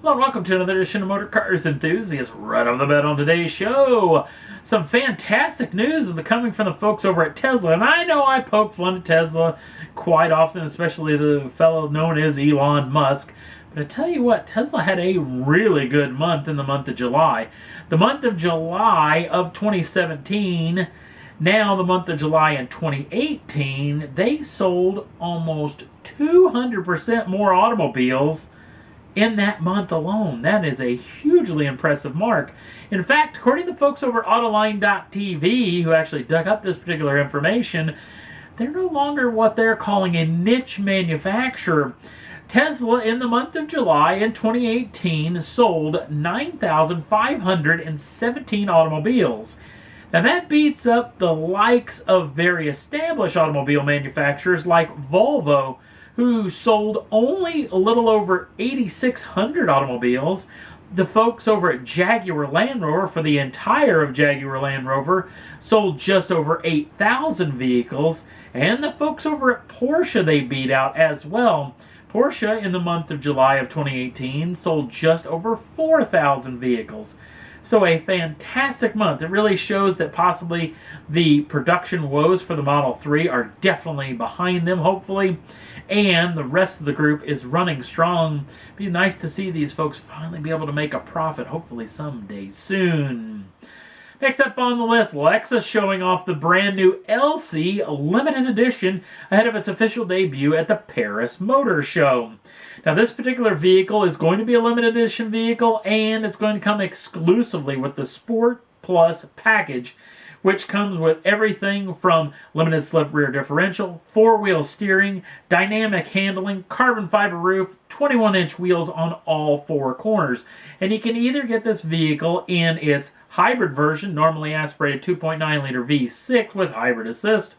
Hello and welcome to another edition of Motor Cars Enthusiasts. Right off the bat on today's show, some fantastic news coming from the folks over at Tesla. And I know I poke fun at Tesla quite often, especially the fellow known as Elon Musk. But I tell you what, Tesla had a really good month in the month of July. The month of July of 2017, now the month of July in 2018, they sold almost 200% more automobiles in that month alone. That is a hugely impressive mark. In fact, according to folks over at Autoline.tv, who actually dug up this particular information, they're no longer what they're calling a niche manufacturer. Tesla, in the month of July in 2018, sold 9,517 automobiles. Now that beats up the likes of very established automobile manufacturers like Volvo, who sold only a little over 8,600 automobiles. The folks over at Jaguar Land Rover, for the entire of Jaguar Land Rover, sold just over 8,000 vehicles. And the folks over at Porsche, they beat out as well. Porsche, in the month of July of 2018, sold just over 4,000 vehicles. So a fantastic month. It really shows that possibly the production woes for the Model 3 are definitely behind them, hopefully. And the rest of the group is running strong. Be nice to see these folks finally be able to make a profit, hopefully someday soon. Next up on the list, Lexus showing off the brand new LC limited edition ahead of its official debut at the Paris Motor Show. Now this particular vehicle is going to be a limited edition vehicle, and it's going to come exclusively with the Sport Plus package, which comes with everything from limited slip rear differential, 4-wheel steering, dynamic handling, carbon fiber roof, 21-inch wheels on all 4 corners. And you can either get this vehicle in its hybrid version, normally aspirated 2.9-liter V6 with hybrid assist,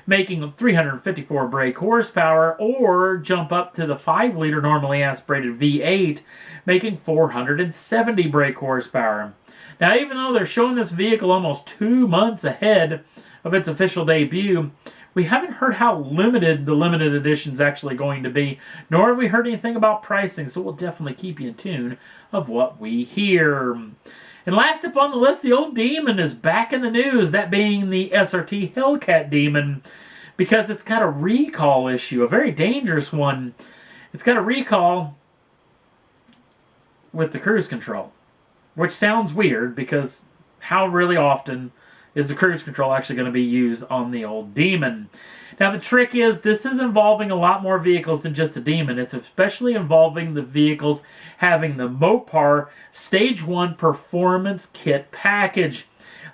making 354 brake horsepower, or jump up to the 5-liter normally aspirated V8, making 470 brake horsepower. Now, even though they're showing this vehicle almost 2 months ahead of its official debut, we haven't heard how limited the limited edition is actually going to be, nor have we heard anything about pricing, so we'll definitely keep you in tune of what we hear. And last up on the list, the old Demon is back in the news, that being the SRT Hellcat Demon, because it's got a recall issue, a very dangerous one. It's got a recall with the cruise control, which sounds weird because how really often is the cruise control actually going to be used on the old Demon? Now the trick is, this is involving a lot more vehicles than just the Demon. It's especially involving the vehicles having the Mopar Stage 1 Performance Kit package.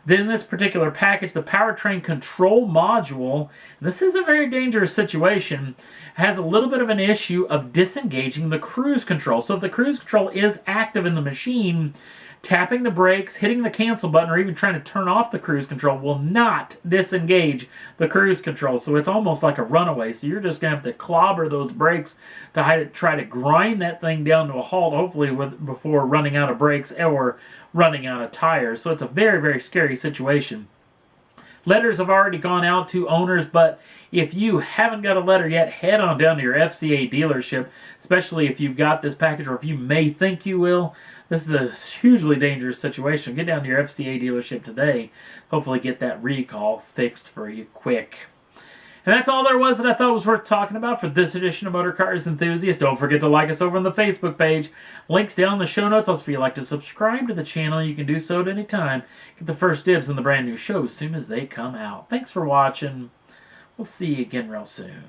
Then this particular package, the powertrain control module, and this is a very dangerous situation, has a little bit of an issue of disengaging the cruise control. So if the cruise control is active in the machine, tapping the brakes, hitting the cancel button, or even trying to turn off the cruise control will not disengage the cruise control. So it's almost like a runaway. So you're just going to have to clobber those brakes to try to grind that thing down to a halt, hopefully before running out of brakes or running out of tires. So it's a very, very scary situation. Letters have already gone out to owners, but if you haven't got a letter yet, head on down to your FCA dealership, especially if you've got this package or if you may think you will. This is a hugely dangerous situation. Get down to your FCA dealership today. Hopefully get that recall fixed for you quick. And that's all there was that I thought was worth talking about for this edition of Motor Cars Enthusiasts. Don't forget to like us over on the Facebook page. Links down in the show notes. Also, if you'd like to subscribe to the channel, you can do so at any time. Get the first dibs on the brand new shows as soon as they come out. Thanks for watching. We'll see you again real soon.